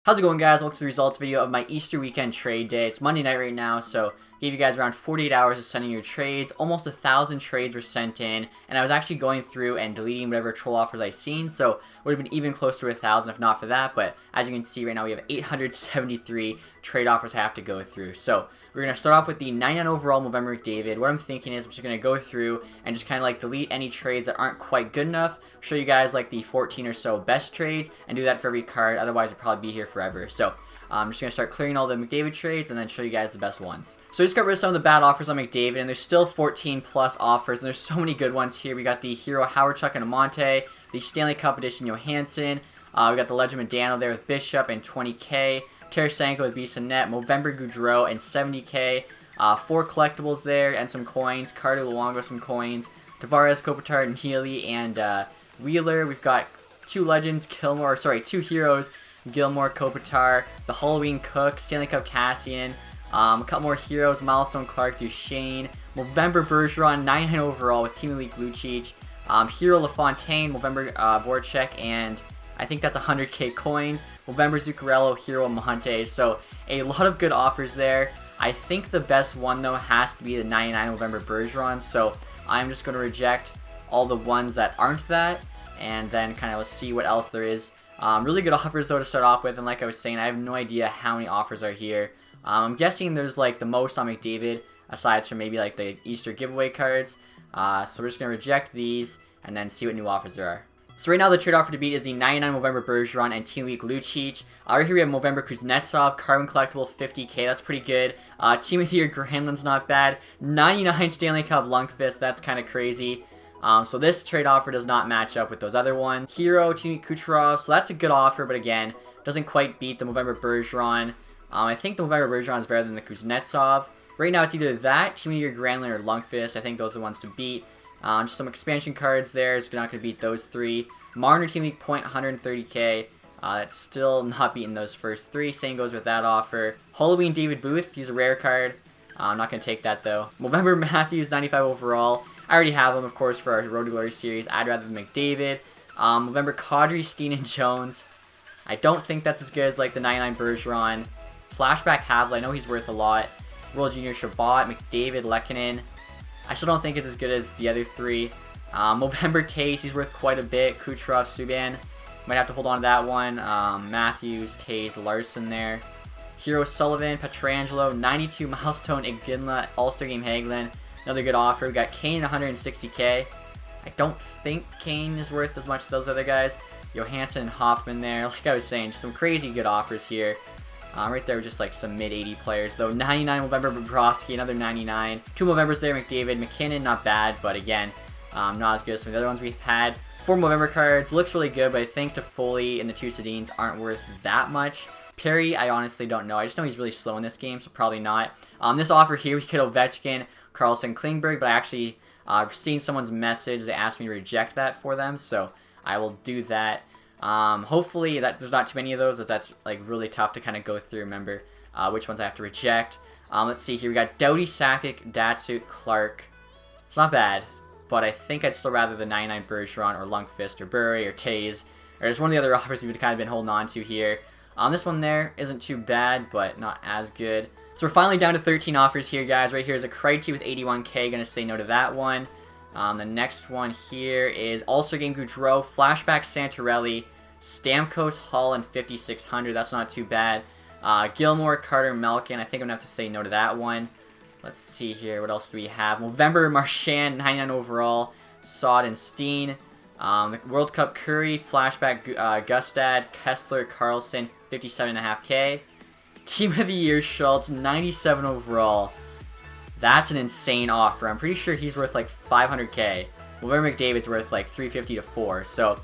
How's it going, guys? Welcome to the results video of my Easter weekend trade day. It's Monday night right now, so gave you guys around 48 hours of sending your trades. Almost 1,000 trades were sent in, and I was actually going through and deleting whatever troll offers I seen, so it would have been even closer to 1,000 if not for that. But as you can see right now, we have 873 trade offers I have to go through. So we're going to start off with the 99 overall November McDavid. What I'm thinking is I'm just going to go through and just kind of like delete any trades that aren't quite good enough, show you guys like the 14 or so best trades, and do that for every card. Otherwise, we'll probably be here forever. So I'm just going to start clearing all the McDavid trades and then show you guys the best ones. So I just got rid of some of the bad offers on McDavid, and there's still 14 plus offers, and there's so many good ones here. We got the Hero Howard Chuck and Amonte, the Stanley Cup Edition Johansson, we got the Legend Medano there with Bishop and 20k, Tarasenko with Bissonnette, Movember Goudreau and 70k, 4 collectibles there and some coins, Carter Luongo some coins, Tavares, Kopitar, Neely, and Wheeler. We've got 2 legends, 2 heroes, Gilmore, Kopitar, the Halloween Cook, Stanley Cup Cassian, a couple more heroes, Milestone Clark, Duchene, Movember Bergeron, 99 overall with Team Elite Lucic, Hero LaFontaine, Movember Voracek, and I think that's 100k coins, Movember Zuccarello, Hero Mahante. So a lot of good offers there. I think the best one though has to be the 99 Movember Bergeron, so I'm just going to reject all the ones that aren't that, and then kind of see what else there is. Really good offers though to start off with, and like I was saying, I have no idea how many offers are here. I'm guessing there's like the most on McDavid, aside from maybe like the Easter giveaway cards. So we're just going to reject these, and then see what new offers there are. So right now the trade offer to beat is the 99 Movember Bergeron and Team Week Lucic. Right here we have Movember Kuznetsov, Carbon Collectible 50k, that's pretty good. Team of the Year Grandlund's not bad. 99 Stanley Cup Lundqvist, that's kind of crazy. So this trade offer does not match up with those other ones. Hero, Team Week Kucherov, so that's a good offer, but again, doesn't quite beat the Movember Bergeron. I think the Movember Bergeron is better than the Kuznetsov. Right now it's either that, Team of the Year Grandlund, or Lundqvist. I think those are the ones to beat. Just some expansion cards there. It's not going to beat those 3. Marner, Team Week Point, 130k. That's still not beating those first 3. Same goes with that offer. Halloween David Booth. He's a rare card. I'm not going to take that though. Movember Matthews, 95 overall. I already have him, of course, for our Road to Glory series. I'd rather than McDavid. Movember Kadri, Steen, and Jones. I don't think that's as good as like the 99 Bergeron. Flashback Havla. I know he's worth a lot. World Junior Shabbat, McDavid, Lehkonen. I still don't think it's as good as the other 3. Movember Taze, he's worth quite a bit. Kucherov, Subban, might have to hold on to that one. Matthews, Taze, Larson there. Hero Sullivan, Pietrangelo, 92 Milestone, Iginla, All-Star Game Hagelin. Another good offer. We got Kane, 160k. I don't think Kane is worth as much as those other guys. Johansson and Hoffman there. Like I was saying, just some crazy good offers here. Right there, just like some mid-80 players though. 99 Movember Bobrovsky, another 99. 2 Movembers there, McDavid, McKinnon, not bad, but again, not as good as some of the other ones we've had. 4 Movember cards, looks really good, but I think Toffoli and the 2 Sedins aren't worth that much. Perry, I honestly don't know. I just know he's really slow in this game, so probably not. This offer here, we get Ovechkin, Carlson, Klingberg, but I actually seen someone's message. They asked me to reject that for them, so I will do that. Hopefully there's not too many of those, as that's like really tough to kind of go through, remember which ones I have to reject. Let's see here. We got Doughty, Sakic, Datsuk, Clark. It's not bad, but I think I'd still rather the 99 Bergeron or Lundqvist or Burry or Taze, or just one of the other offers we've kind of been holding on to here. This one there isn't too bad, but not as good. So we're finally down to 13 offers here, guys. Right here is a Krejci with 81k. Gonna say no to that one. The next one here is All-Star Game Goudreau, Flashback Santorelli, Stamkos, Hall, and 5600. That's not too bad. Gilmore, Carter, Malkin. I think I'm gonna have to say no to that one. Let's see here. What else do we have? Movember Marchand, 99 overall. Sod and Steen. The World Cup Curry, Flashback Gustad, Kessler, Carlson, 57.5k. Team of the Year Schultz, 97 overall. That's an insane offer. I'm pretty sure he's worth like 500k. Movember McDavid's worth like 350 to 4. So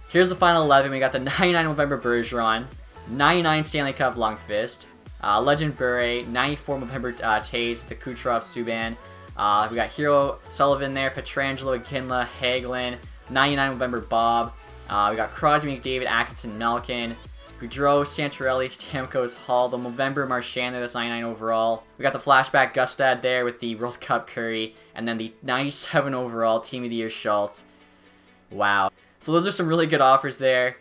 here's the final 11. We got the 99 Movember Bergeron, 99 Stanley Cup Lundqvist, Legend Bure, 94 Movember Taze with the Kucherov, Subban. We got Hero Sullivan there, Pietrangelo, Iginla, Hagelin, 99 Movember Bob. We got Crosby, McDavid, Atkinson, Malkin, Goudreau, Santorelli, Stamkos, Hall, the Movember Marchand there, that's 99 overall. We got the Flashback Gustad there with the World Cup Curry, and then the 97 overall Team of the Year Schultz. Wow. So those are some really good offers there.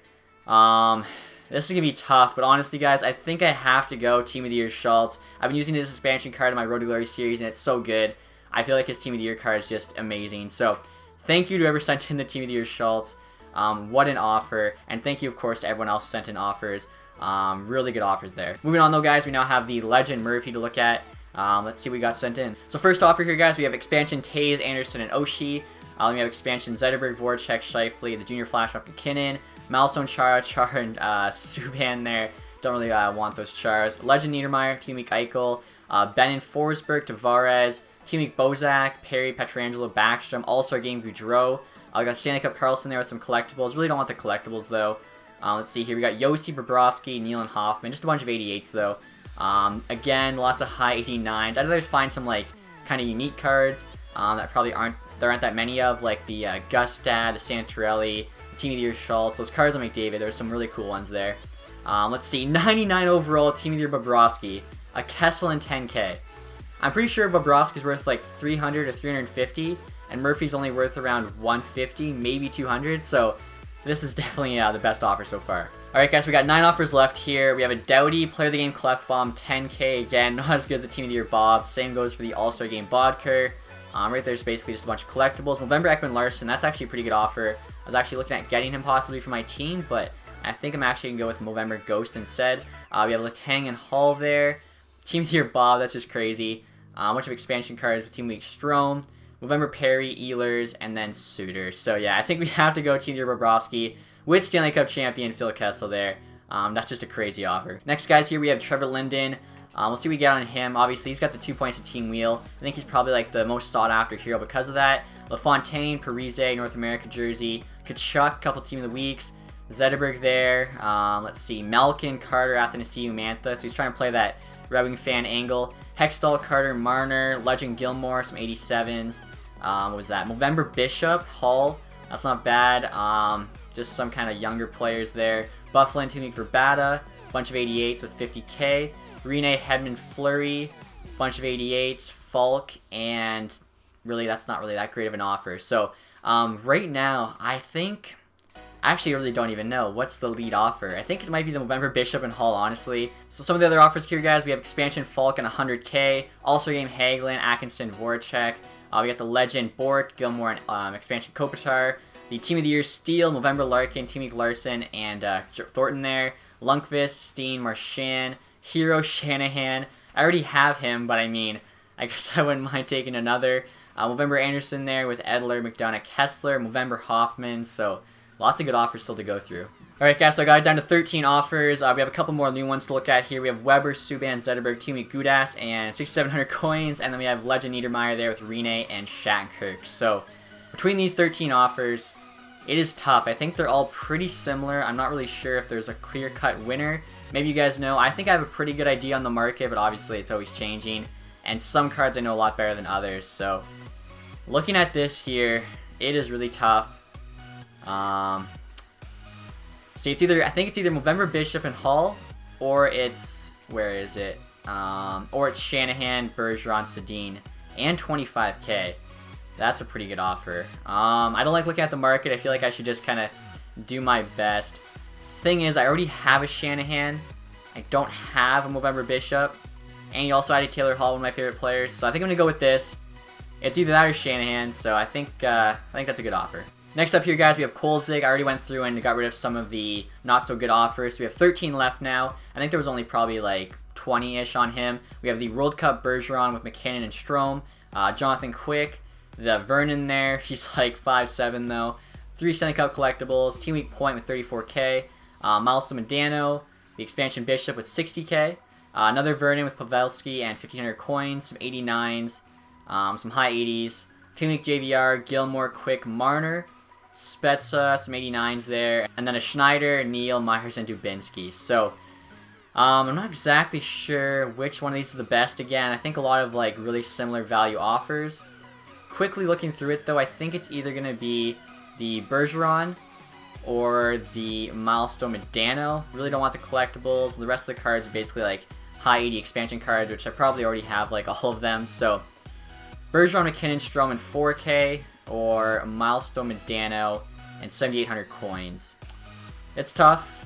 This is going to be tough, but honestly, guys, I think I have to go Team of the Year Schultz. I've been using this expansion card in my Road to Glory series, and it's so good. I feel like his Team of the Year card is just amazing. So, thank you to whoever sent in the Team of the Year Schultz. What an offer. And thank you, of course, to everyone else who sent in offers. Really good offers there. Moving on, though, guys, we now have the Legend Murphy to look at. Let's see what we got sent in. So, first offer here, guys, we have expansion Taze, Anderson, and Oshie. Then we have expansion Zetterberg, Voracek, Scheifele, the Junior Flash of McKinnon, Milestone Char, and Subban there. Don't really want those Chars. Legend Niedermeyer, Team Week Eichel, Benin Forsberg, Tavares, Team Week Bozak, Perry, Pietrangelo, Backstrom, All-Star Game Goudreau. I got Stanley Cup Carlson there with some collectibles. Really don't want the collectibles though. Let's see here. We got Yossi, Bobrovsky, Neil, and Hoffman. Just a bunch of 88s though. Again, lots of high 89s. I'd rather find some like kind of unique cards that probably aren't that many of, like the Gustad, the Santorelli, the Team of the Year Schultz. Those cards on McDavid, there's some really cool ones there. Let's see, 99 overall, Team of the Year Bobrovsky, a Kessel and 10K. I'm pretty sure Bobrovsky's worth like 300 or 350, and Murphy's only worth around 150, maybe 200, so this is definitely the best offer so far. Alright guys, we got 9 offers left here. We have a Doughty, Player of the Game Clefbaum, 10K, again, not as good as the Team of the Year Bob. Same goes for the All-Star Game Bodker. Right there's basically just a bunch of collectibles. November Ekman Larson, that's actually a pretty good offer. I was actually looking at getting him possibly for my team, but I think I'm actually going to go with November Ghost instead. We have Letang and Hall there. Team of the Year Bob, that's just crazy. A bunch of expansion cards with Team Week Strome, November Perry, Ehlers, and then Suter. So yeah, I think we have to go Team of the Year Bobrovsky with Stanley Cup champion Phil Kessel there. That's just a crazy offer. Next, guys, here we have Trevor Lyndon. We'll see what we get on him. Obviously, he's got the 2 points of Team Wheel. I think he's probably like the most sought-after hero because of that. Fontaine, Parise, North America jersey. Kachuk, couple Team of the Weeks. Zetterberg there. Let's see. Malkin, Carter, Athanasiou, Mantha. So he's trying to play that Red Wing fan angle. Hextall, Carter, Marner, Legend Gilmore, some 87s. What was that? November Bishop, Hall. That's not bad. Just some kind of younger players there. Bufflin, Team Week Verbata. Bunch of 88s with 50K. Rene, Hedman, Fleury, bunch of 88s, Falk, and really that's not really that great of an offer. So right now, I actually really don't even know what's the lead offer. I think it might be the November Bishop and Hall, honestly. So some of the other offers here, guys, we have expansion Falk and 100K, All-Star Game Hagelin, Atkinson, Voracek. We got the Legend Bort, Gilmore, and expansion Kopitar. The Team of the Year Steel, November Larkin, Team Week Larson, and Thornton there. Lundqvist, Steen, Marchand. Hero Shanahan. I already have him, but I mean, I guess I wouldn't mind taking another. November Anderson there with Edler, McDonough, Kessler, November Hoffman. So lots of good offers still to go through. Alright guys, so I got it down to 13 offers. We have a couple more new ones to look at here. We have Weber, Subban, Zetterberg, Team Week Gudas, and 6,700 coins. And then we have Legend Niedermeyer there with Rene and Shattenkirk. So between these 13 offers, it is tough. I think they're all pretty similar. I'm not really sure if there's a clear-cut winner. Maybe you guys know. I think I have a pretty good idea on the market, but obviously it's always changing. And some cards I know a lot better than others. So, looking at this here, it is really tough. See, I think it's either November Bishop and Hall, or it's, where is it? Or it's Shanahan, Bergeron, Sedin, and 25K. That's a pretty good offer. I don't like looking at the market. I feel like I should just kind of do my best. Thing is, I already have a Shanahan. I don't have a November Bishop. And you also added Taylor Hall, one of my favorite players. So I think I'm going to go with this. It's either that or Shanahan, so I think that's a good offer. Next up here, guys, we have Kolzig. I already went through and got rid of some of the not-so-good offers. So we have 13 left now. I think there was only probably like 20-ish on him. We have the World Cup Bergeron with McKinnon and Strome. Jonathan Quick. The Vernon there. He's like 5'7", though. 3 Stanley Cup collectibles. Team Week Point with 34K. Milestone Medano, the expansion Bishop with 60K, another Vernon with Pavelski and 1,500 coins, some 89s, some high 80s, Team Week JVR, Gilmore, Quick, Marner, Spezza, some 89s there, and then a Schneider, Neal, Myers, and Dubinsky. So, I'm not exactly sure which one of these is the best again. I think a lot of like really similar value offers. Quickly looking through it though, I think it's either going to be the Bergeron or the Milestone Medano. Really don't want the collectibles. The rest of the cards are basically like high 80 expansion cards, which I probably already have like all of them. So Bergeron, McKinnon, Strome, and 4K, or Milestone Medano and 7,800 coins. It's tough.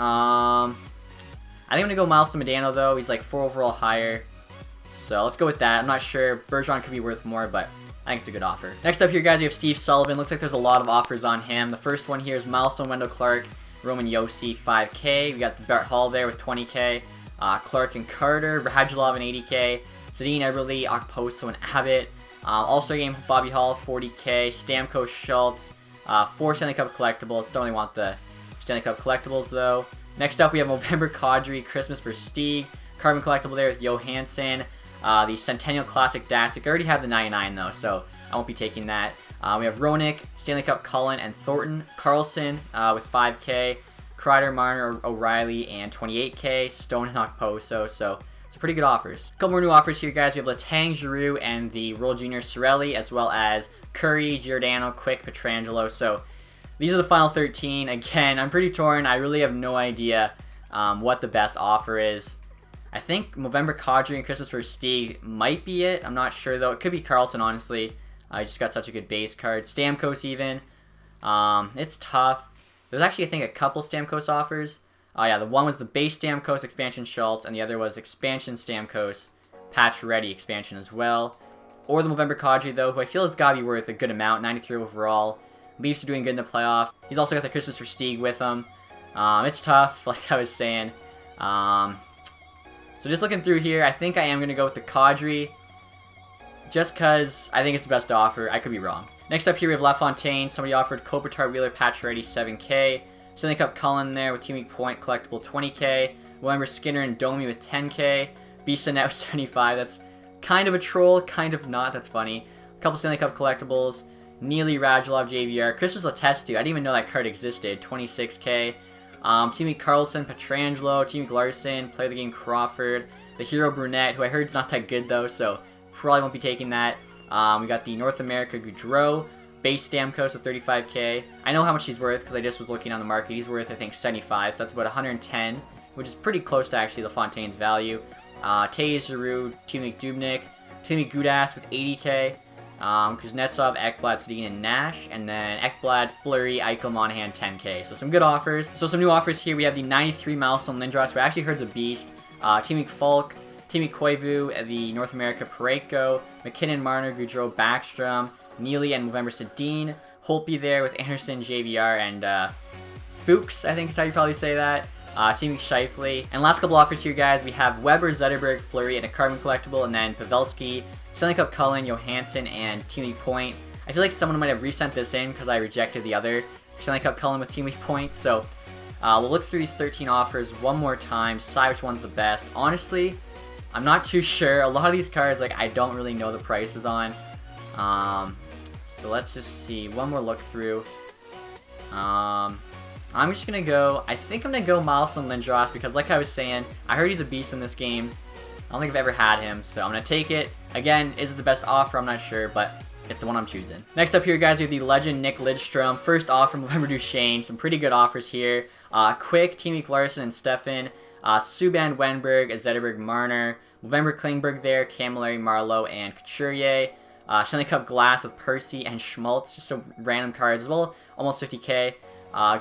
I think I'm going to go Milestone Medano, though. He's like 4 overall higher. So let's go with that. I'm not sure. Bergeron could be worth more, but I think it's a good offer. Next up here, guys, we have Steve Sullivan. Looks like there's a lot of offers on him. The first one here is Milestone Wendell Clark, Roman Yossi, 5K. We got the Bart Hall there with 20K. Clark and Carter, Radulov and 80K. Zadine, Eberle, Okposo, and Abbott. All-Star Game, Bobby Hall, 40K. Stamkos, Schultz. 4 Stanley Cup collectibles. Don't really want the Stanley Cup collectibles, though. Next up, we have November Kadri, Christmas for Stieg. Carbon collectible there with Johansson. The Centennial Classic Datsuk. I already have the 99, though, so I won't be taking that. We have Roenick, Stanley Cup Cullen, and Thornton. Carlson with 5K. Kreider, Marner, O'Reilly, and 28K. Stone and Okposo, so it's pretty good offers. A couple more new offers here, guys. We have Letang, Giroux, and the World Junior Cirelli, as well as Curry, Giordano, Quick, Pietrangelo. So these are the final 13. Again, I'm pretty torn. I really have no idea what the best offer is. I think November Kadri and Christmas for Stieg might be it. I'm not sure, though. It could be Carlson, honestly. I just got such a good base card. Stamkos, even. It's tough. There's actually, I think, a couple Stamkos offers. Oh, yeah, the one was the base Stamkos expansion Schultz, and the other was expansion Stamkos, patch ready expansion as well. Or the November Kadri, though, who I feel has got to be worth a good amount, 93 overall. Leafs are doing good in the playoffs. He's also got the Christmas for Stieg with him. It's tough, like I was saying. So just looking through here, I think I am going to go with the Kadri, just because I think it's the best offer. I could be wrong. Next up here, we have LaFontaine. Somebody offered Kopitar, Wheeler, patch ready, 7K. Stanley Cup Cullen there with Team Weak Point, collectible, 20K. Wilmer Skinner and Domi with 10K. Bisa now 75. That's kind of a troll, kind of not. That's funny. A couple Stanley Cup collectibles. Neely, Radulov, JVR. Christmas Letestu. I didn't even know that card existed. 26K. Team Weak Carlson, Pietrangelo. Team Weak Larson. Play the Game Crawford. The Hero Brunette, who I heard is not that good though, so probably won't be taking that. We got the North America Goudreau. Base Stamkos with 35K. I know how much he's worth because I just was looking on the market. He's worth, I think, 75, so that's about 110, which is pretty close to actually LaFontaine's value. Taze, Giroux, Team Weak Dubnyk. Team Weak Gudas with 80K. Kuznetsov, Ekblad, Sedin, and Nash. And then Ekblad, Fleury, Eichel, Monahan, 10K. So some good offers. So some new offers here. We have the 93 Milestone Lindros, who I actually heard is a beast. Team Weak Falk, Team Weak Koivu, the North America Pareko, McKinnon, Marner, Goudreau, Backstrom, Neely, and November Sedin. Holtby there with Anderson, JVR, and Fuchs, I think is how you probably say that. Team Weak Scheifele. And last couple offers here, guys. We have Weber, Zetterberg, Fleury, and a carbon collectible, and then Pavelski, Stanley Cup Cullen, Johansson, and Team Weak Point. I feel like someone might have resent this in because I rejected the other Stanley Cup Cullen with Team Weak Point. So we'll look through these 13 offers one more time, decide which one's the best. Honestly, I'm not too sure. A lot of these cards, like, I don't really know the prices on. So let's just see. One more look through. I'm just going to go... I think I'm going to go Milestone Lindros because, like I was saying, I heard he's a beast in this game. I don't think I've ever had him, so I'm going to take it. Again, is it the best offer? I'm not sure, but it's the one I'm choosing. Next up here, guys, we have the legend Nick Lidstrom. First offer, November Duchene. Some pretty good offers here. Quick, Team Weak Larson and Stefan. Subban, Wenberg, Zetterberg, Marner. November Klingberg there, Camilleri, Marlowe, and Couturier. Stanley Cup Glass with Percy and Schmaltz. Just some random cards as well. Almost 50K.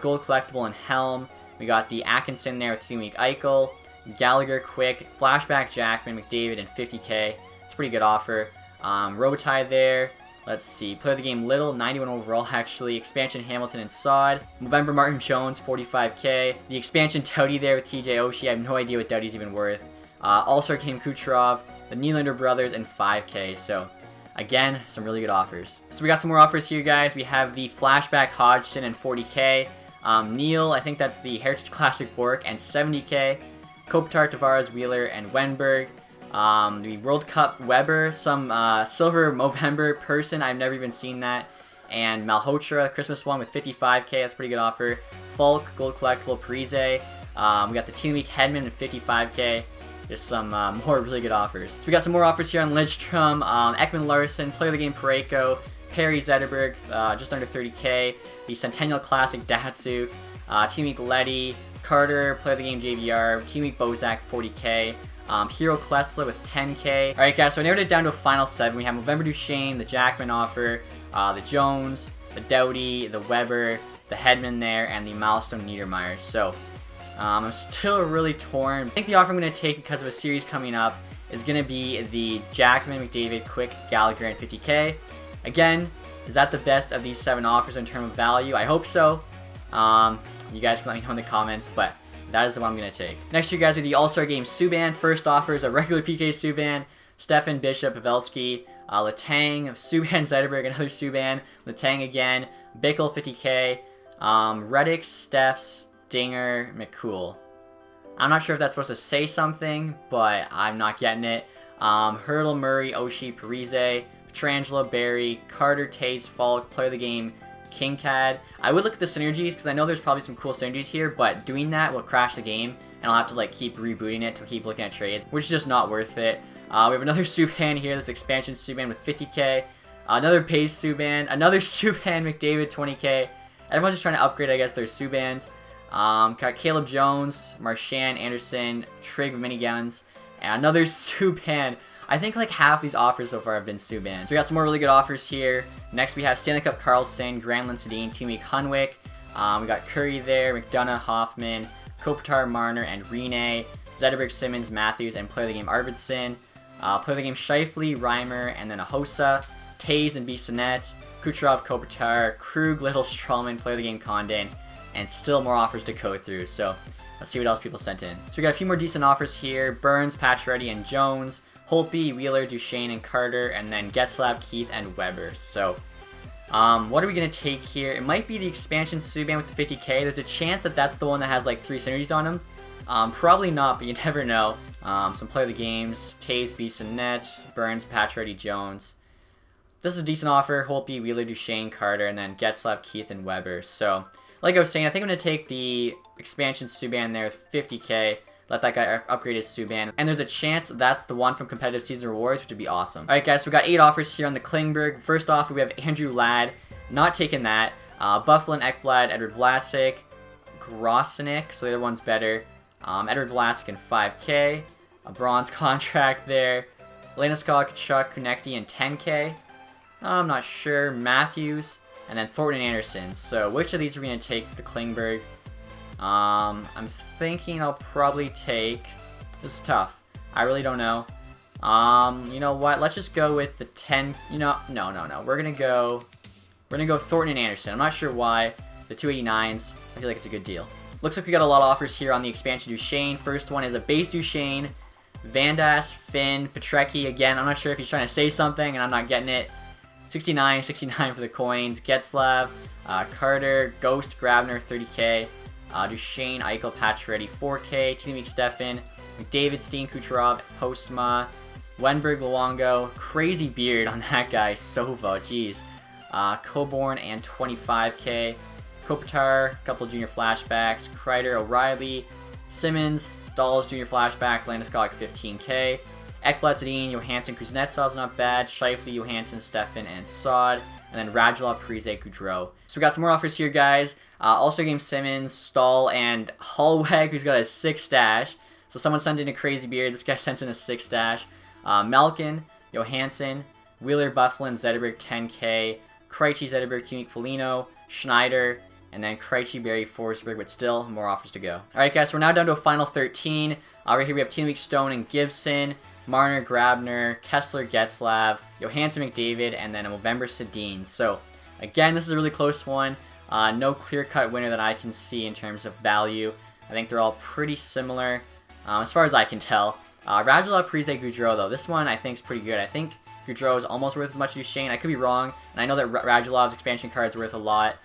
Gold Collectible and Helm. We got the Atkinson there with Team Weak Eichel. Gallagher, Quick, Flashback Jackman, McDavid, and 50K. It's a pretty good offer. Robitaille there. Let's see. Play the Game Little, 91 overall actually. Expansion Hamilton and Sod. November Martin Jones, 45K. The expansion Doughty there with TJ Oshie. I have no idea what Doughty's even worth. All-Star Game Kucherov, the Nylander brothers, and 5K. So again, some really good offers. So we got some more offers here, guys. We have the Flashback Hodgson and 40K. Neil, I think that's the Heritage Classic Bork, and 70K. Kopitar, Tavares, Wheeler, and Wenberg. The World Cup Weber, some Silver Movember person. I've never even seen that. And Malhotra, Christmas one with 55K. That's a pretty good offer. Falk, Gold Collectible, Parise. We got the Team Weak Hedman with 55K. Just some more really good offers. So we got some more offers here on Lidstrom. Ekman Larson, Player of the Game Pareko. Perry Zetterberg, just under 30K. The Centennial Classic Datsuk. Team Weak Letty. Carter, Player of the Game JVR. Team Weak Bozak, 40K. Hero Klesla with 10K. Alright, guys, so I narrowed it down to a final 7. We have November Duchene, the Jackman offer, the Jones, the Doughty, the Weber, the Hedman there, and the Milestone Niedermeyer. So, I'm still really torn. I think the offer I'm going to take because of a series coming up is going to be the Jackman, McDavid, Quick, Gallagher, and 50k. Again, is that the best of these 7 offers in terms of value? I hope so. You guys can let me know in the comments, but that is the one I'm going to take. Next to you guys with the All-Star Game Subban. First offer is a regular PK Subban, Stefan, Bishop, Pavelski, Letang, Subban, Zetterberg, another Subban, Letang again, Bickle, 50k, Reddick, Stephs, Dinger, McCool. I'm not sure if that's supposed to say something, but I'm not getting it. Hurdle, Murray, Oshie, Parise, Petrangelo, Barry, Carter, Taze, Falk, Player of the Game, Kingcad. I would look at the synergies because I know there's probably some cool synergies here, but doing that will crash the game and I'll have to like keep rebooting it to keep looking at trades, which is just not worth it. We have another Subban here, this expansion Subban with 50k, another Pace Subban, another Subban, McDavid 20k. Everyone's just trying to upgrade, I guess, their Subans. Got Caleb Jones, Marchand, Anderson, Trigg with miniguns, and another Subban. I think like half these offers so far have been Subban. So we got some more really good offers here. Next we have Stanley Cup Karlsson, Grandlund, Sedin, Team Week Hunwick. We got Curry there, McDonough, Hoffman, Kopitar, Marner, and Rene, Zetterberg, Simmons, Matthews, and Player of the Game Arvidsson. Player of the Game Scheifele, Reimer, and then Ahosa, Taze and Bissonnette, Kucherov, Kopitar, Krug, Little, Strawman, Player of the Game Condon, and still more offers to go through. So let's see what else people sent in. So we got a few more decent offers here. Burns, Pacioretty, and Jones. Holtby, Wheeler, Duchene, and Carter, and then Getzlaf, Keith, and Weber. So, what are we going to take here? It might be the expansion Subban with the 50k. There's a chance that that's the one that has like 3 synergies on him. Probably not, but you never know. Some Play of the Games, Taze, Bissonnette, Burns, Pacioretty, Jones. This is a decent offer. Holtby, Wheeler, Duchene, Carter, and then Getzlaf, Keith, and Weber. So, like I was saying, I think I'm going to take the expansion Subban there with 50k. Let that guy upgrade his Subban. And there's a chance that's the one from Competitive Season Rewards, which would be awesome. Alright guys, so we got 8 offers here on the Klingberg. First offer, we have Andrew Ladd. Not taking that. Bufflin, Ekblad, Edward Vlasic, Grosinick, so the other one's better. Edward Vlasic and 5k. A bronze contract there. Landeskog, Kachuk, Konecny, and 10k. I'm not sure. Matthews. And then Thornton and Anderson. So which of these are we going to take for the Klingberg? I'm thinking I'll probably take... This is tough. I really don't know. You know what? Let's just go with the 10... No. We're gonna go Thornton and Anderson. I'm not sure why. The 289s. I feel like it's a good deal. Looks like we got a lot of offers here on the expansion Duchene. First one is a base Duchene, Vandas, Finn, Petrecki. Again, I'm not sure if he's trying to say something and I'm not getting it. 69 for the coins. Getzlav, Carter, Ghost, Grabner, 30k. Duchene, Eichel, Pacioretty, 4k. Team Week Stefan, McDavid, Steen, Kucherov, Postma, Wenberg, Luongo. Crazy beard on that guy. Sova, jeez. Coborn and 25k. Kopitar, a couple junior flashbacks. Kreider, O'Reilly, Simmons, Dahls, junior flashbacks. Landeskog, 15k. Ekblad, Sedin, Johansson, Kuznetsov's not bad. Scheifele, Johansson, Stefan, and Saad. And then Radulov, Parise, Goudreau. So we got some more offers here, guys. Also Game Simmons, Stahl, and Hallweg, who's got a 6 stash. So someone sent in a crazy beard. This guy sent in a 6 stash. Malkin, Johansson, Wheeler, Bufflin, Zetterberg, 10k. Krejci, Zetterberg, Team Week Foligno, Schneider, and then Krejci, Barry, Forsberg, but still more offers to go. Alright guys, so we're now down to a final 13. Right here we have Team Week Stone and Gibson, Marner, Grabner, Kessler, Getzlav, Johansson, McDavid, and then a November Sedin. So again, this is a really close one. No clear-cut winner that I can see in terms of value. I think they're all pretty similar, as far as I can tell. Radulov, Parise, Goudreau, though. This one I think is pretty good. I think Goudreau is almost worth as much as Duchene. I could be wrong, and I know that Radulov's expansion card is worth a lot.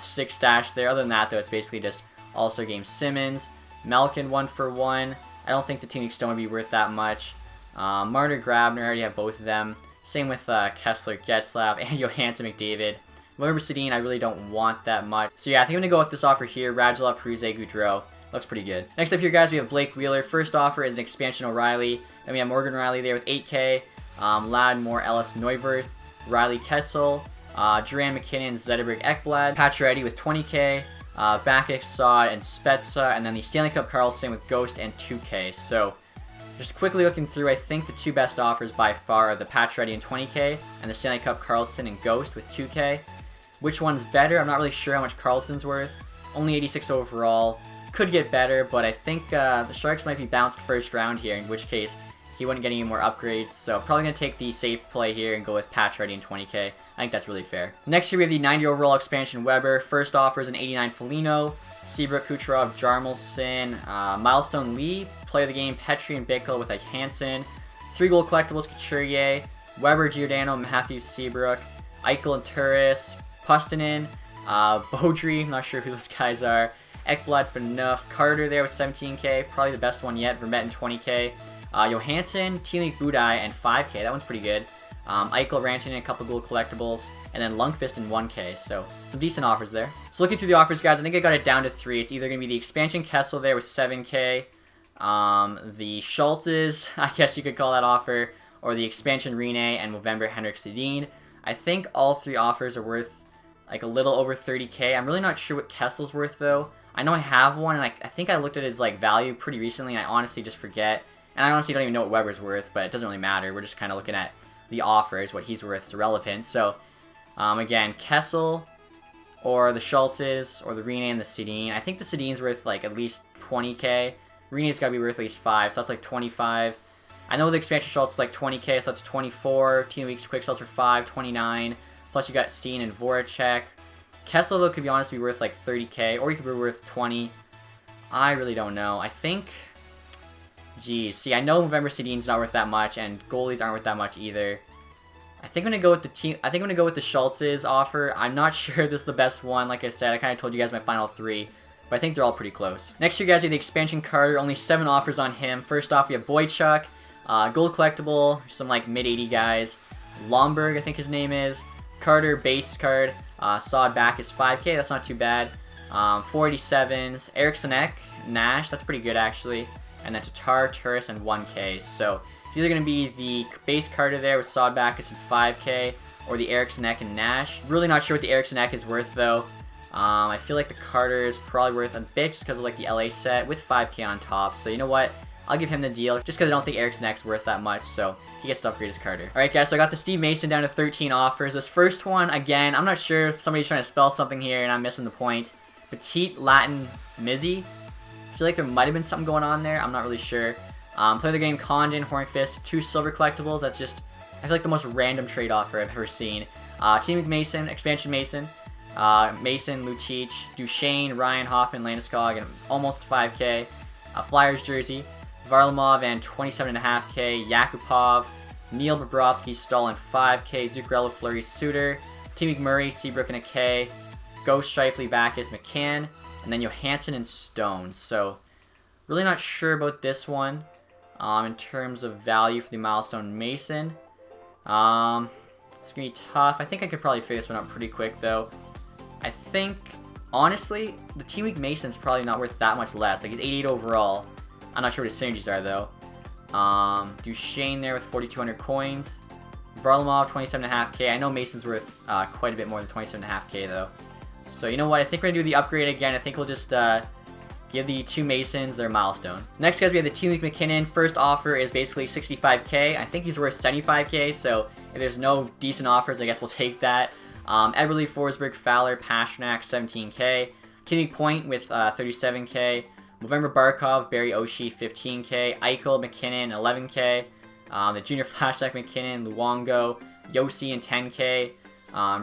6 stash there. Other than that, though, it's basically just All-Star Game Simmons. Malkin, 1-for-1. I don't think the Team Week Stone would be worth that much. Marner, Grabner, I already have both of them. Same with Kessler, Getzlav, and Johansson, McDavid. November Sedin, I really don't want that much. So yeah, I think I'm going to go with this offer here. Radulov, Parise, Goudreau. Looks pretty good. Next up here, guys, we have Blake Wheeler. First offer is an expansion O'Reilly. Then we have Morgan Riley there with 8k. Ladd, Moore, Ellis, Neuwirth. Riley, Kessel. Duran, McKinnon, Zetterberg, Ekblad. Pacioretty with 20k. Bakic, Saad, and Spezza. And then the Stanley Cup Karlsson with Ghost and 2k. So just quickly looking through, I think the 2 best offers by far are the Pacioretty and 20k and the Stanley Cup Karlsson and Ghost with 2k. Which one's better? I'm not really sure how much Karlsson's worth. Only 86 overall. could get better, but I think the Sharks might be bounced first round here, in which case he wouldn't get any more upgrades. So probably going to take the safe play here and go with Patch Ready and 20k. I think that's really fair. Next here we have the 90 overall expansion Weber. First offer is an 89 Foligno, Seabrook, Kucherov, Jarmelson, Milestone Lee, play of the game Petrie and Bickle with like Hansen, 3 gold collectibles Couturier, Weber, Giordano, Matthews, Seabrook, Eichel and Turris, Pustonen, Beaudry, I'm not sure who those guys are, Ekblad, Phaneuf, Carter there with 17k, probably the best one yet, Vermette and 20k, Johansson, Tealing, Budai, and 5k, that one's pretty good. Eichel, Rantanen, a couple gold collectibles, and then Lundqvist in 1k, so some decent offers there. So looking through the offers, guys, I think I got it down to 3. It's either going to be the expansion Kessel there with 7k, the Schultz's, I guess you could call that offer, or the expansion Rene and Movember Henrik Sedin. I think all 3 offers are worth like a little over 30k. I'm really not sure what Kessel's worth though. I know I have one, and I think I looked at his like value pretty recently, and I honestly just forget. And I honestly don't even know what Weber's worth, but it doesn't really matter. We're just kind of looking at the offers, what he's worth is irrelevant. So again, Kessel or the Schultz's or the Rene and the Sedin. I think the Sedin's worth like at least 20k. Rene's got to be worth at least 5, so that's like 25. I know the expansion Schultz is like 20k, so that's 24. Team Weeks Quick Sells for 5, 29. Plus you got Steen and Voracek. Kessel, though, could be honestly worth like 30k, or he could be worth 20. I really don't know. I think... Geez, see, I know November Sedin's not worth that much, and goalies aren't worth that much either. I think I'm gonna go with the team. I think I'm gonna go with the Schultz's offer. I'm not sure if this is the best one. Like I said, I kind of told you guys my final 3, but I think they're all pretty close. Next year, guys, we have the expansion Carter. Only 7 offers on him. First off, we have Boychuk, gold collectible, some like mid 80 guys. Lomberg, I think his name is. Carter base card. Sawed back is 5k. That's not too bad. 487s. Eriksson Ek, Nash. That's pretty good actually. And then Tatar, Turris, and 1k. So it's either going to be the base Carter there with Sawed back is 5k, or the Eriksson Ek and Nash. Really not sure what the Eriksson Ek is worth though. I feel like the Carter is probably worth a bit just because of like the LA set with 5k on top. So you know what? I'll give him the deal just because I don't think Eriksson Ek's worth that much. So he gets to upgrade his Carter. Alright guys, so I got the Steve Mason down to 13 offers. This first one, again, I'm not sure if somebody's trying to spell something here and I'm missing the point. Petite Latin Mizzy. I feel like there might have been something going on there. I'm not really sure. Play the game Condon, Hornqvist, 2 silver collectibles. That's just, I feel like the most random trade offer I've ever seen. Team Mason, expansion Mason. Mason, Lucic, Duchene, Ryan, Hoffman, Landeskog, and almost 5k. Flyers jersey, Varlamov, and 27.5k. Yakupov, Neil Bobrovsky, Stahl, and 5k. Zuccarello, Fleury, Suter. Team McMurray, Seabrook, and a k. Ghost, Scheifele, Backus, McCann, and then Johansson and Stone. So, really not sure about this one in terms of value for the Milestone Mason. It's going to be tough. I think I could probably figure this one out pretty quick, though. I think, honestly, the Team Week Mason's probably not worth that much less. Like, he's 88 overall. I'm not sure what his synergies are, though. Duchene there with 4,200 coins. Varlamov, 27.5k. I know Mason's worth quite a bit more than 27.5k, though. So, you know what? I think we're going to do the upgrade again. I think we'll just give the 2 Masons their milestone. Next, guys, we have the Team Week McKinnon. First offer is basically 65k. I think he's worth 75k, so if there's no decent offers, I guess we'll take that. Eberle, Forsberg, Fowler, Pasternak, 17k. Team Week Point with 37k. November Barkov, Barry Oshie, 15k. Eichel, McKinnon, 11k. The Junior Flashback McKinnon, Luongo, Yossi, and 10k.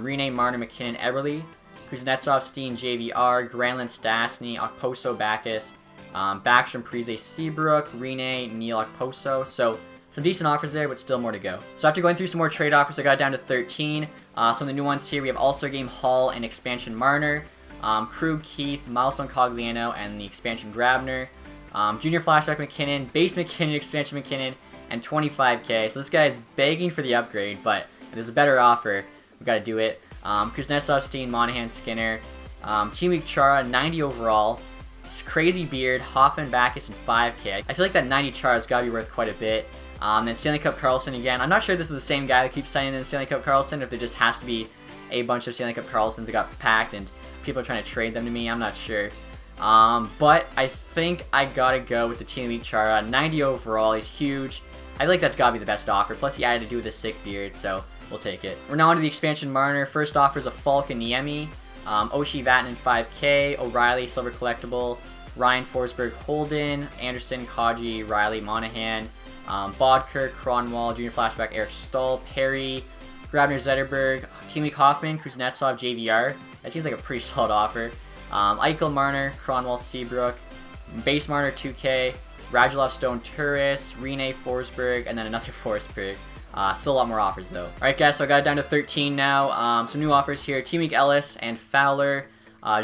Rene, Marner, McKinnon, Eberle. Kuznetsov, Steen, JVR, Grandlund, Stastny, Okposo, Backus, Backstrom, Prize, Seabrook, Rene, Neil, Okposo. So, some decent offers there, but still more to go. So, after going through some more trade offers, I got it down to 13. Some of the new ones here, we have All-Star Game Hall and Expansion Marner, Krug, Keith, Milestone Cogliano, and the Expansion Grabner, Junior Flashback McKinnon, Base McKinnon, Expansion McKinnon, and 25k. So, this guy is begging for the upgrade, but if there's a better offer, we've got to do it. Kuznetsov, Steen, Monahan, Skinner, Team Week Chara, 90 overall, crazy beard, Hoffman, Backus, and 5k. I feel like that 90 Chara's got to be worth quite a bit. Then Stanley Cup Carlson again. I'm not sure if this is the same guy that keeps signing in Stanley Cup Carlson, or if there just has to be a bunch of Stanley Cup Carlsons that got packed and people are trying to trade them to me. I'm not sure. But I think I gotta go with the Team Week Chara. 90 overall, he's huge. I feel like that's gotta be the best offer. Plus he added to do with a sick beard, so we'll take it. We're now on to the expansion Marner. First offer is a Falk and Niemi. Oshie, Vatanen, 5k. O'Reilly, silver collectible. Ryan, Forsberg, Holden, Anderson, Kaji, Riley, Monahan, Bodker, Kronwall, Junior Flashback, Eric Stahl, Perry, Grabner, Zetterberg, Team Week Hoffman, Kuznetsov, JVR. That seems like a pretty solid offer. Eichel, Marner, Kronwall, Seabrook, Base Marner, 2K, Radulov, Stone, Turris, Rene, Forsberg, and then another Forsberg. Still a lot more offers though. Alright guys, so I got it down to 13 now. Some new offers here. Team Week Ellis and Fowler,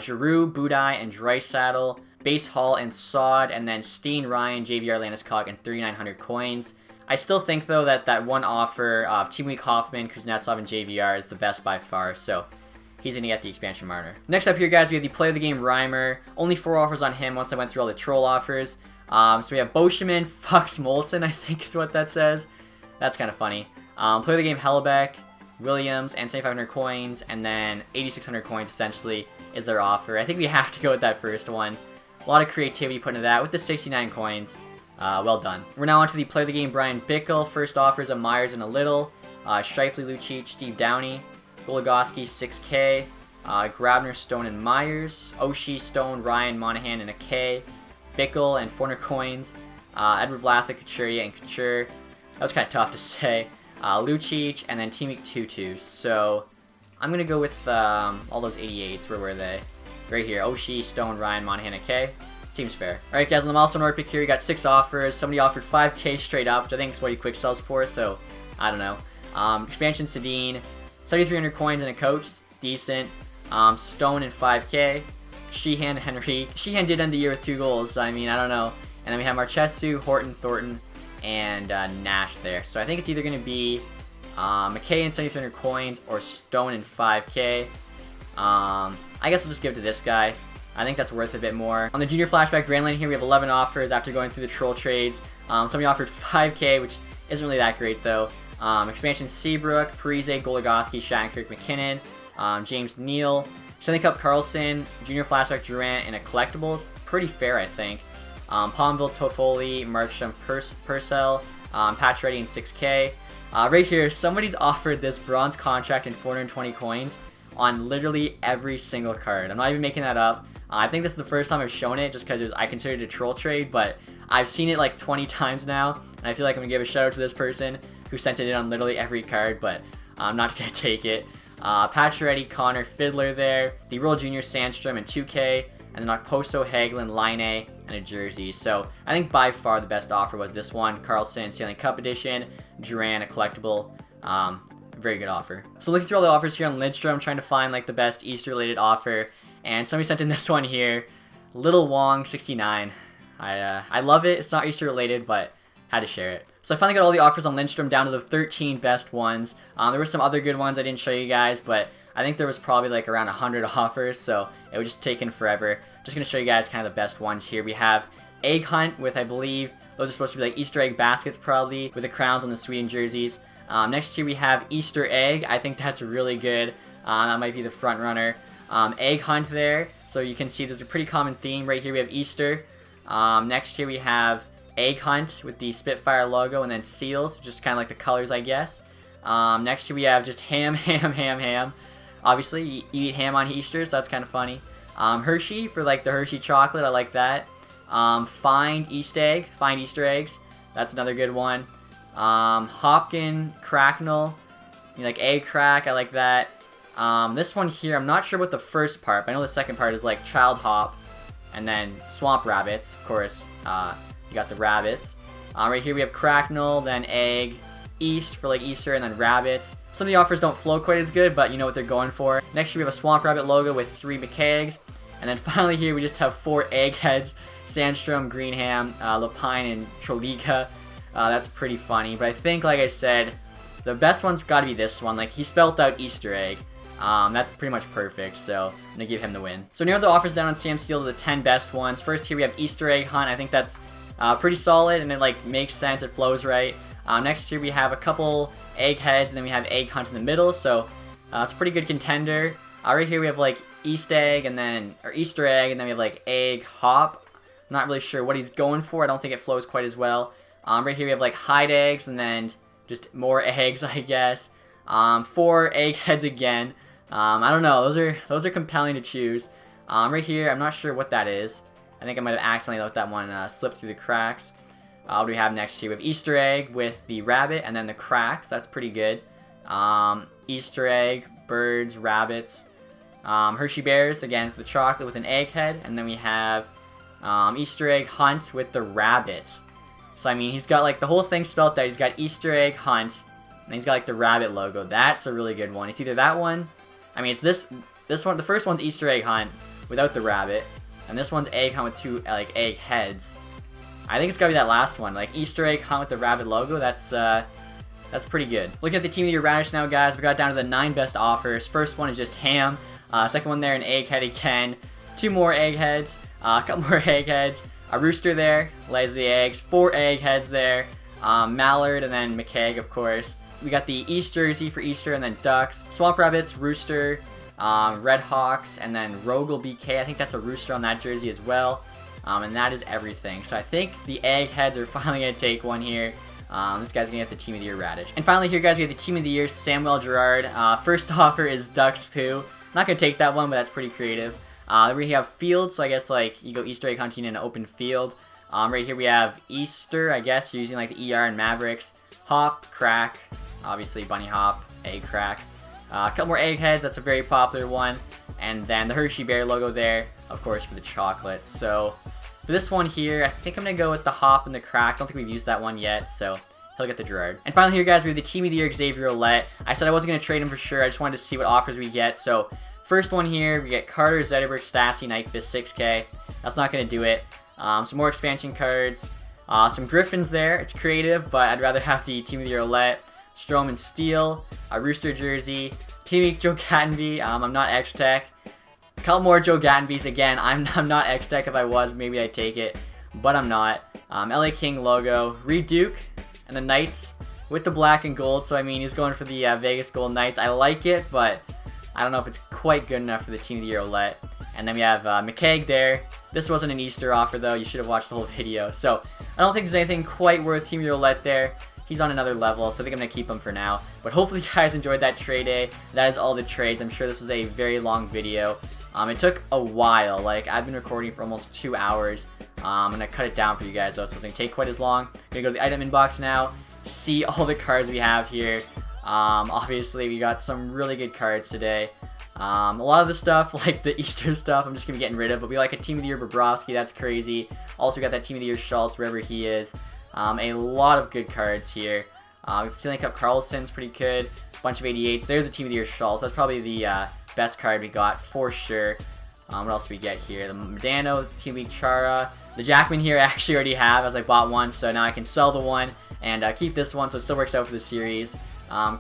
Giroux, Budai, and Draisaitl, Base Hall and Sod, and then Steen, Ryan, JVR, Landeskog, and 3,900 coins. I still think though that that one offer of Team Week Hoffman, Kuznetsov, and JVR is the best by far, so he's going to get the expansion Marner. Next up here guys, we have the Play of the Game Reimer. Only 4 offers on him once I went through all the troll offers. So we have Boscheman, Fox Molson, I think is what that says. That's kind of funny. Play of the Game Hellebeck, Williams, and 7,500 coins, and then 8,600 coins essentially is their offer. I think we have to go with that first one. A lot of creativity put into that with the 69 coins. Well done. We're now on to the Play of the Game Brian Bickle. First offers of Myers and a Little, Scheifele, Lucic, Steve Downey, Goligoski, 6K, Grabner, Stone, and Myers, Oshie, Stone, Ryan, Monahan, and a K, Bickle, and 400 coins, Edward Vlasic, Couturier, and Couture. That was kind of tough to say. Lucic, and then Team Week 2-2. So I'm going to go with all those 88s. Where were they? Right here. Oshie, Stone, Ryan, Monahan, and K. Seems fair. Alright guys, on the milestone order pick here, we got 6 offers. Somebody offered 5K straight up, which I think is what he quick sells for, so I don't know. Expansion Sedin, 7,300 coins and a coach. Decent. Stone and 5K. Sheehan, Henry. Sheehan did end the year with 2 goals, so I mean, I don't know. And then we have Marchesu, Horton, Thornton, and Nash there. So I think it's either going to be McKay and 7,300 coins or Stone and 5K. I guess we'll just give it to this guy. I think that's worth a bit more. On the Junior Flashback Grandlund here, we have 11 offers after going through the troll trades. Somebody offered 5K, which isn't really that great though. Expansion Seabrook, Parise, Goligoski, Shattenkirk, McKinnon, James Neal, Stanley Cup Carlson, Junior Flashback Durant, and a collectibles. Pretty fair, I think. Palmville, Toffoli, Markstrom, Purcell, Pacioretty, and 6K. Right here, somebody's offered this bronze contract and 420 coins on literally every single card. I'm not even making that up. I think this is the first time I've shown it just because I considered it a troll trade, but I've seen it like 20 times now, and I feel like I'm going to give a shout out to this person who sent it in on literally every card, but I'm not going to take it. Pacioretty, Connor, Fiddler there, the World Junior Sandstrom, and 2K, and then Okposo, Hagelin, Line, and a jersey. So I think by far the best offer was this one. Carlson, Stanley Cup Edition, Duran, a collectible. Very good offer. So looking through all the offers here on Lidstrom, trying to find like the best Easter related offer, and somebody sent in this one here, Little Wong 69. I love it. It's not Easter related, but had to share it. So I finally got all the offers on Lindstrom down to the 13 best ones. There were some other good ones I didn't show you guys, but I think there was probably like around 100 offers, so it was just taking forever. Just going to show you guys kind of the best ones here. We have Egg Hunt with, I believe, those are supposed to be like Easter egg baskets probably, with the crowns on the Sweden jerseys. Next here we have Easter Egg. I think that's really good. That might be the front runner. Egg Hunt there. So you can see there's a pretty common theme. Right here we have Easter. Next here we have Egg Hunt with the Spitfire logo and then seals. Just kind of like the colors, I guess. Next here we have just ham, ham, ham, ham. Obviously, you eat ham on Easter, so that's kind of funny. Hershey for like the Hershey chocolate. I like that. Find Easter eggs. That's another good one. Hopkin, Cracknell, like egg crack, I like that. This one here, I'm not sure what the first part, but I know the second part is like Child Hop, and then Swamp Rabbits, of course. You got the rabbits. Right here we have Cracknell, then egg, East for like Easter, and then rabbits. Some of the offers don't flow quite as good, but you know what they're going for. Next we have a Swamp Rabbit logo with 3 McKeggs, and then finally here we just have 4 Eggheads, Sandstrom, Greenham, Lapine, and Troliga. That's pretty funny, but I think, like I said, the best one's got to be this one. Like, he spelt out Easter egg. That's pretty much perfect, so I'm going to give him the win. So narrow the offers down on Sam Steele to the 10 best ones. First here we have Easter Egg Hunt. I think that's pretty solid, and it like makes sense. It flows right. Next here we have a couple Eggheads, and then we have Egg Hunt in the middle, so it's a pretty good contender. Right here we have like Easter Egg, and then we have like Egg Hop. I'm not really sure what he's going for. I don't think it flows quite as well. Right here we have like hide eggs and then just more eggs, I guess. 4 Eggheads again. I don't know. Those are compelling to choose. Right here, I'm not sure what that is. I think I might have accidentally let that one slip through the cracks. What do we have next here? We have Easter egg with the rabbit and then the cracks. That's pretty good. Easter egg, birds, rabbits. Hershey bears, again, for the chocolate with an egghead. And then we have Easter egg hunt with the rabbits. So, I mean, he's got, like, the whole thing spelled out. He's got Easter egg hunt, and he's got, like, the rabbit logo. That's a really good one. It's either that one. I mean, it's this one. The first one's Easter egg hunt without the rabbit. And this one's egg hunt with two, like, egg heads. I think it's gotta be that last one. Like, Easter egg hunt with the rabbit logo. That's pretty good. Looking at the Team of the Year Radish now, guys. We got down to the 9 best offers. First one is just ham. Second one there, an egghead again. 2 more eggheads. A couple more eggheads. A rooster there, lays the eggs. 4 eggheads there. Mallard and then McKegg, of course. We got the East jersey for Easter and then ducks. Swamp rabbits, rooster, Red Hawks, and then Rogel BK. I think that's a rooster on that jersey as well. And that is everything. So I think the eggheads are finally going to take one here. This guy's going to get the Team of the Year Radish. And finally here, guys, we have the Team of the Year Samuel Girard. First offer is Ducks Poo. I'm not going to take that one, but that's pretty creative. We have field, so I guess like you go Easter egg hunting in an open field. Right here we have Easter, I guess you're using like the ER and Mavericks. Hop, crack, obviously bunny hop, egg crack. A couple more eggheads, that's a very popular one. And then the Hershey Bear logo there, of course, for the chocolates. So for this one here, I think I'm going to go with the hop and the crack. I don't think we've used that one yet, so he'll get the Girard. And finally here, guys, we have the Team of the Year Xavier Ouellette. I said I wasn't going to trade him for sure. I just wanted to see what offers we get. So first one here, we get Carter, Zetterberg, Stassi, Nyquist, 6K. That's not going to do it. Some more expansion cards. Some Griffins there. It's creative, but I'd rather have the Team of the Year Ouellette. Strom and Steel. A Rooster jersey. Team Week Joe Gattenby. I'm not X-Tech. A couple more Joe Gattenbys again. I'm not X-Tech. If I was, maybe I'd take it, but I'm not. LA King logo. Reed Duke and the Knights with the black and gold. So, I mean, he's going for the Vegas Gold Knights. I like it, but I don't know if it's quite good enough for the Team of the Year Ouellette. And then we have McKegg there. This wasn't an Easter offer, though. You should have watched the whole video. So, I don't think there's anything quite worth Team of the Year Ouellette there. He's on another level, so I think I'm going to keep him for now. But hopefully you guys enjoyed that trade day. That is all the trades. I'm sure this was a very long video. It took a while. Like, I've been recording for almost 2 hours. I'm going to cut it down for you guys, though, so it's going to take quite as long. I'm going to go to the item inbox now, see all the cards we have here. Obviously, we got some really good cards today. A lot of the stuff, like the Easter stuff, I'm just going to be getting rid of. But we like a Team of the Year Bobrovsky. That's crazy. Also, we got that Team of the Year Schultz, wherever he is. A lot of good cards here. Stanley Cup Carlson's pretty good. Bunch of 88s. There's a Team of the Year Schultz. That's probably the best card we got for sure. What else do we get here? The Modano, Team Week Chara. The Jackman here I actually already have, as I bought one, so now I can sell the one and keep this one, so it still works out for the series.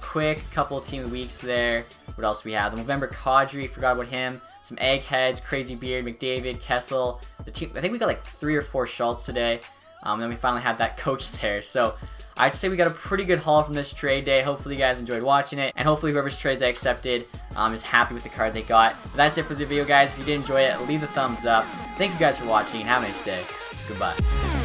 Quick, couple Team of the Weeks there. What else do we have? The November Kadri, forgot about him. Some Eggheads, Crazy Beard, McDavid, Kessel. I think we got like 3 or 4 Schultz today. And then we finally have that coach there. So I'd say we got a pretty good haul from this trade day. Hopefully you guys enjoyed watching it. And hopefully whoever's trades I accepted is happy with the card they got. But that's it for the video, guys. If you did enjoy it, leave a thumbs up. Thank you guys for watching and have a nice day. Goodbye.